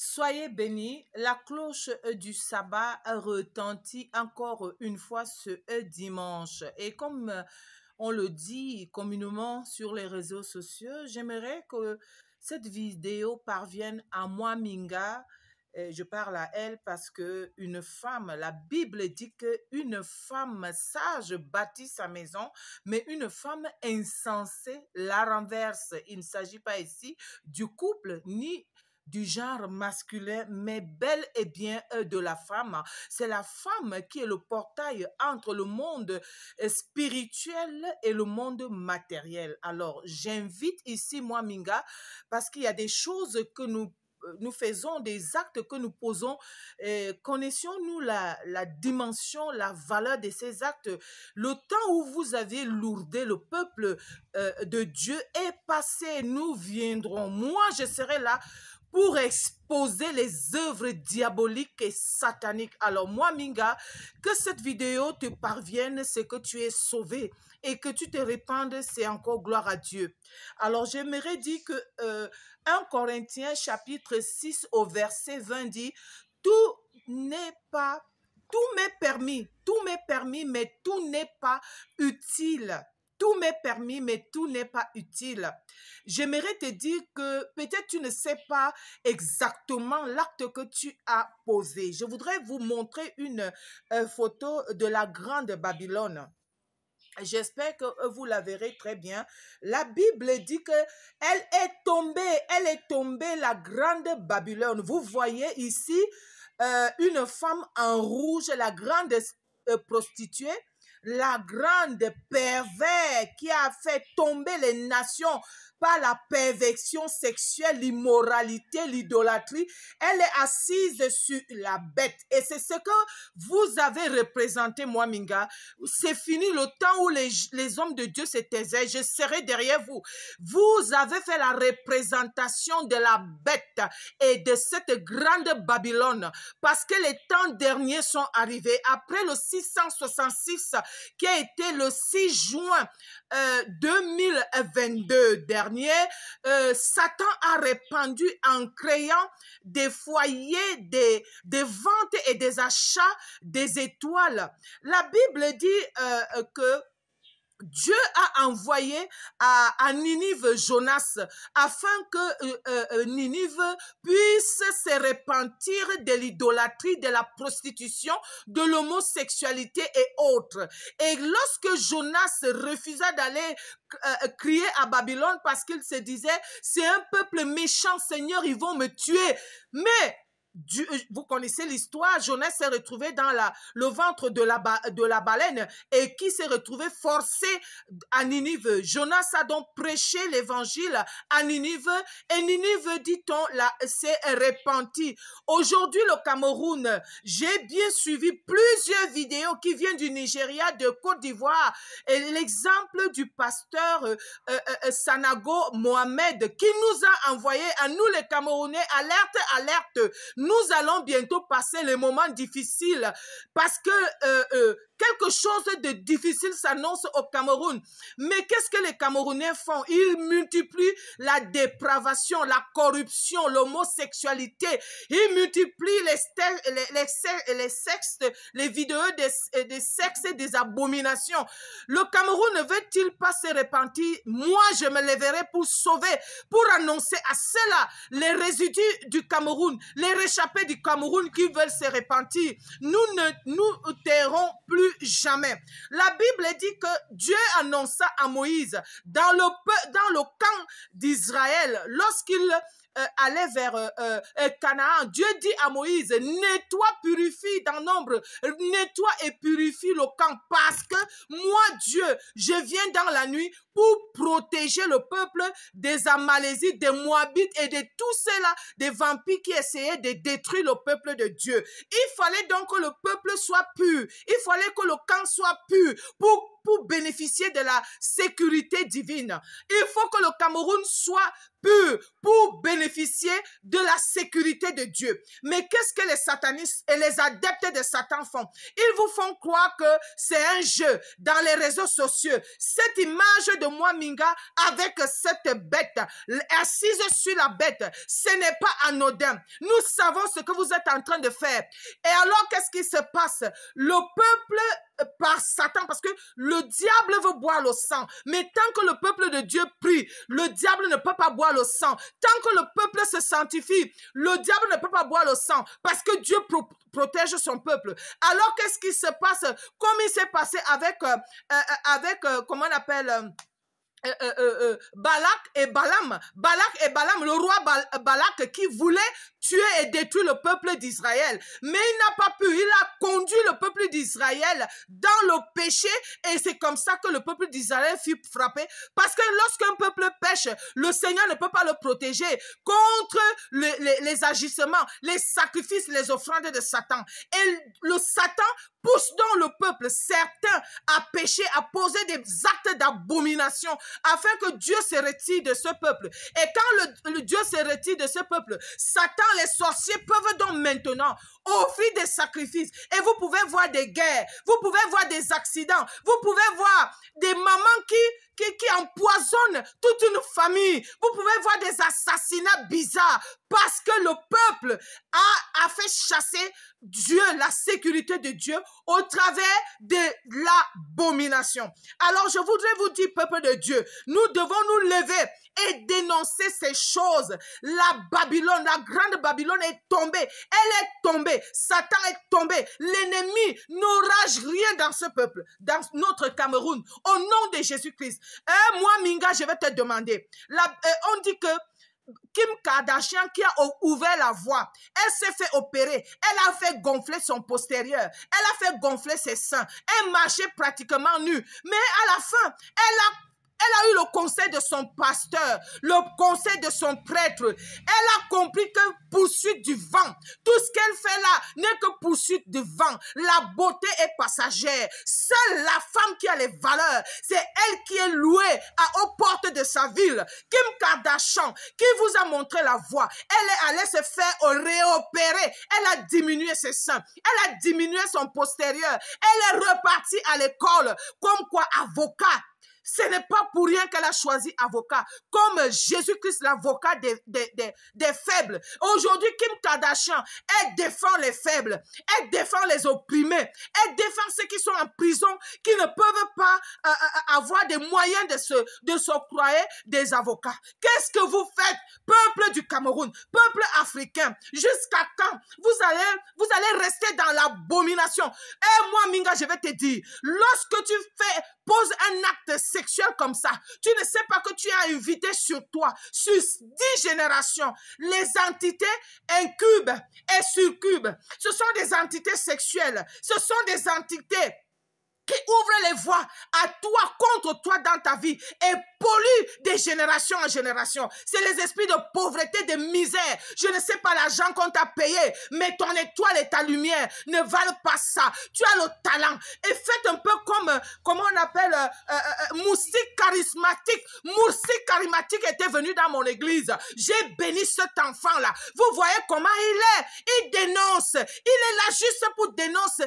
Soyez bénis, la cloche du sabbat retentit encore une fois ce dimanche. Et comme on le dit communément sur les réseaux sociaux, j'aimerais que cette vidéo parvienne à moi, Minga. Et je parle à elle parce que une femme, la Bible dit qu'une femme sage bâtit sa maison, mais une femme insensée la renverse. Il ne s'agit pas ici du couple ni du genre masculin, mais bel et bien de la femme. C'est la femme qui est le portail entre le monde spirituel et le monde matériel. Alors, j'invite ici, moi, Minga, parce qu'il y a des choses que nous faisons, des actes que nous posons. Connaissions-nous la dimension, la valeur de ces actes? Le temps où vous avez lourdé le peuple de Dieu est passé. Nous viendrons. Moi, je serai là pour exposer les œuvres diaboliques et sataniques. Alors moi, Minga, que cette vidéo te parvienne, c'est que tu es sauvé et que tu te répandes, c'est encore gloire à Dieu. Alors j'aimerais dire que 1 Corinthiens chapitre 6 au verset 20 dit, tout n'est pas, tout m'est permis, mais tout n'est pas utile. Tout m'est permis, mais tout n'est pas utile. J'aimerais te dire que peut-être tu ne sais pas exactement l'acte que tu as posé. Je voudrais vous montrer une photo de la grande Babylone. J'espère que vous la verrez très bien. La Bible dit que elle est tombée, la grande Babylone. Vous voyez ici une femme en rouge, la grande prostituée, la grande pervers qui a fait tomber les nations par la perversion sexuelle, l'immoralité, l'idolâtrie. Elle est assise sur la bête. Et c'est ce que vous avez représenté, moi, Minga. C'est fini le temps où les hommes de Dieu se taisaient. Je serai derrière vous. Vous avez fait la représentation de la bête et de cette grande Babylone. Parce que les temps derniers sont arrivés. Après le 666, qui a été le 6 juin 2022 dernier, Satan a répandu en créant des foyers, des ventes et des achats des étoiles. La Bible dit que Dieu a envoyé à Ninive Jonas afin que Ninive puisse se repentir de l'idolâtrie, de la prostitution, de l'homosexualité et autres. Et lorsque Jonas refusa d'aller crier à Babylone parce qu'il se disait, c'est un peuple méchant, Seigneur, ils vont me tuer. Mais vous connaissez l'histoire, Jonas s'est retrouvé dans le ventre de la baleine et qui s'est retrouvé forcé à Ninive. Jonas a donc prêché l'évangile à Ninive et Ninive, dit-on, s'est repenti. Aujourd'hui, le Cameroun, j'ai bien suivi plusieurs vidéos qui viennent du Nigeria, de Côte d'Ivoire, et l'exemple du pasteur Sanago Mohamed qui nous a envoyé à nous les Camerounais, alerte, alerte. Nous allons bientôt passer les moments difficiles parce que quelque chose de difficile s'annonce au Cameroun. Mais qu'est-ce que les Camerounais font? Ils multiplient la dépravation, la corruption, l'homosexualité. Ils multiplient les sexes, les vidéos des sexes et des abominations. Le Cameroun ne veut-il pas se repentir? Moi, je me lèverai pour sauver, pour annoncer à ceux-là les résidus du Cameroun, les réchappés du Cameroun qui veulent se repentir. Nous ne nous tairons plus jamais. La Bible dit que Dieu annonça à Moïse dans le camp d'Israël, lorsqu'il allait vers Canaan, Dieu dit à Moïse, nettoie, purifie dans nombre, nettoie et purifie le camp, parce que moi, Dieu, je viens dans la nuit pour protéger le peuple des Amalésites, des Moabites et de tous ceux-là, des vampires qui essayaient de détruire le peuple de Dieu. Il fallait donc que le peuple soit pur, il fallait que le camp soit pur pour pour bénéficier de la sécurité divine. Il faut que le Cameroun soit pur pour bénéficier de la sécurité de Dieu. Mais qu'est-ce que les satanistes et les adeptes de Satan font? Ils vous font croire que c'est un jeu dans les réseaux sociaux. Cette image de moi, Minga, avec cette bête assise sur la bête, ce n'est pas anodin. Nous savons ce que vous êtes en train de faire. Et alors, qu'est-ce qui se passe? Le peuple par Satan, parce que le diable veut boire le sang, mais tant que le peuple de Dieu prie, le diable ne peut pas boire le sang. Tant que le peuple se sanctifie, le diable ne peut pas boire le sang, parce que Dieu protège son peuple. Alors qu'est-ce qui se passe? Comme il s'est passé avec, comment on appelle... Balak et Balaam. Balak et Balaam, le roi Balak qui voulait tuer et détruire le peuple d'Israël. Mais il n'a pas pu. Il a conduit le peuple d'Israël dans le péché et c'est comme ça que le peuple d'Israël fut frappé. Parce que lorsqu'un peuple pêche, le Seigneur ne peut pas le protéger contre les agissements, les sacrifices, les offrandes de Satan. Et le Satan pousse donc le peuple, certains, à pécher, à poser des actes d'abomination, afin que Dieu se retire de ce peuple. Et quand le Dieu se retire de ce peuple, Satan, les sorciers peuvent donc maintenant offrir des sacrifices. Et vous pouvez voir des guerres, vous pouvez voir des accidents, vous pouvez voir des mamans qui empoisonnent toute une famille. Vous pouvez voir des assassinats bizarres parce que le peuple a fait chasser Dieu, la sécurité de Dieu au travers de l'abomination. Alors je voudrais vous dire, peuple de Dieu, nous devons nous lever et dénoncer ces choses. La Babylone, la grande Babylone est tombée. Elle est tombée. Satan est tombé. L'ennemi n'aurage rien dans ce peuple, dans notre Cameroun, au nom de Jésus-Christ. Moi, Minga, je vais te demander. On dit que Kim Kardashian qui a ouvert la voie, elle s'est fait opérer, elle a fait gonfler son postérieur, elle a fait gonfler ses seins, elle marchait pratiquement nue, mais à la fin, elle a eu le conseil de son pasteur, le conseil de son prêtre. Elle a compris que poursuite du vent, tout ce qu'elle fait là n'est que poursuite du vent. La beauté est passagère. Seule la femme qui a les valeurs, c'est elle qui est louée aux portes de sa ville. Kim Kardashian, qui vous a montré la voie, elle est allée se faire réopérer. Elle a diminué ses seins, elle a diminué son postérieur. Elle est repartie à l'école comme quoi avocat. Ce n'est pas pour rien qu'elle a choisi avocat, comme Jésus-Christ, l'avocat des faibles. Aujourd'hui, Kim Kardashian, elle défend les faibles, elle défend les opprimés, elle défend ceux qui sont en prison, qui ne peuvent pas avoir des moyens de s'octroyer des avocats. Qu'est-ce que vous faites, peuple du Cameroun, peuple africain? Jusqu'à quand vous allez rester dans l'abomination? Et moi, Minga, je vais te dire, lorsque tu poses un acte sexuel comme ça, tu ne sais pas que tu as invité sur toi, sur 10 générations, les entités incubes et succubes. Ce sont des entités sexuelles, ce sont des entités qui ouvrent les voies à toi, contre toi dans ta vie et pollue de génération en génération. C'est les esprits de pauvreté, de misère. Je ne sais pas l'argent qu'on t'a payé, mais ton étoile et ta lumière ne valent pas ça. Tu as le talent. Et faites un peu comme, comment on appelle, Moustique charismatique. Moustique charismatique était venu dans mon église. J'ai béni cet enfant-là. Vous voyez comment il est. Il dénonce. Il est là juste pour dénoncer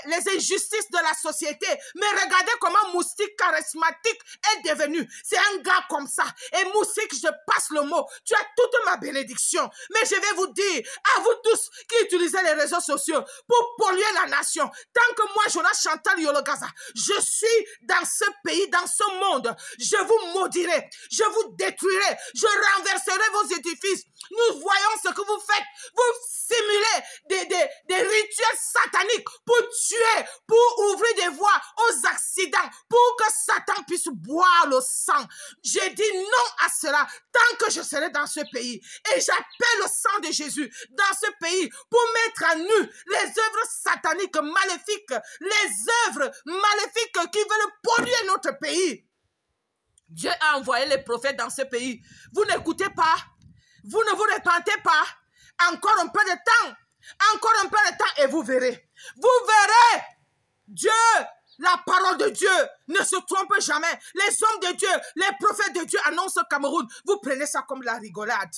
les injustices de la société. Mais regardez comment Moustique charismatique est devenu. C'est un gars comme ça. Et Moustique, je passe le mot. Tu as toute ma bénédiction. Mais je vais vous dire, à vous tous qui utilisez les réseaux sociaux pour polluer la nation, tant que moi, Jonas Chantal Yologaza, je suis dans ce pays, dans ce monde, je vous maudirai, je vous détruirai, je renverserai vos édifices. Nous voyons ce que vous faites. Vous simulez des rituels sataniques pour tuer, pour ouvrir des voies aux accidents, pour que Satan puisse boire le sang. J'ai dit non à cela tant que je serai dans ce pays. Et j'appelle le sang de Jésus dans ce pays pour mettre à nu les œuvres sataniques maléfiques, les œuvres maléfiques qui veulent polluer notre pays. Dieu a envoyé les prophètes dans ce pays. Vous n'écoutez pas. Vous ne vous repentez pas. Encore un peu de temps. Encore un peu de temps et vous verrez. Vous verrez Dieu, la parole de Dieu ne se trompe jamais. Les hommes de Dieu, les prophètes de Dieu annoncent au Cameroun. Vous prenez ça comme la rigolade.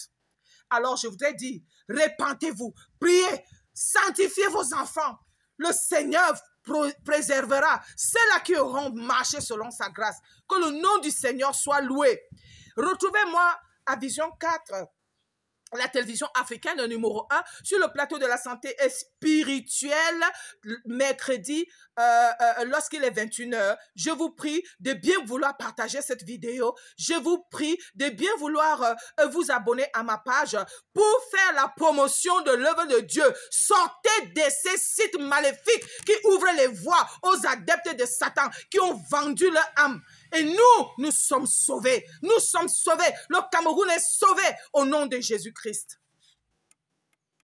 Alors je voudrais dire, répentez-vous, priez, sanctifiez vos enfants. Le Seigneur préservera ceux-là qui auront marché selon sa grâce. Que le nom du Seigneur soit loué. Retrouvez-moi à Vision 4. La télévision africaine numéro 1 sur le plateau de la santé spirituelle mercredi lorsqu'il est 21h. Je vous prie de bien vouloir partager cette vidéo. Je vous prie de bien vouloir vous abonner à ma page pour faire la promotion de l'œuvre de Dieu. Sortez de ces sites maléfiques qui ouvrent les voies aux adeptes de Satan qui ont vendu leur âme. Et nous sommes sauvés. Nous sommes sauvés. Le Cameroun est sauvé au nom de Jésus-Christ.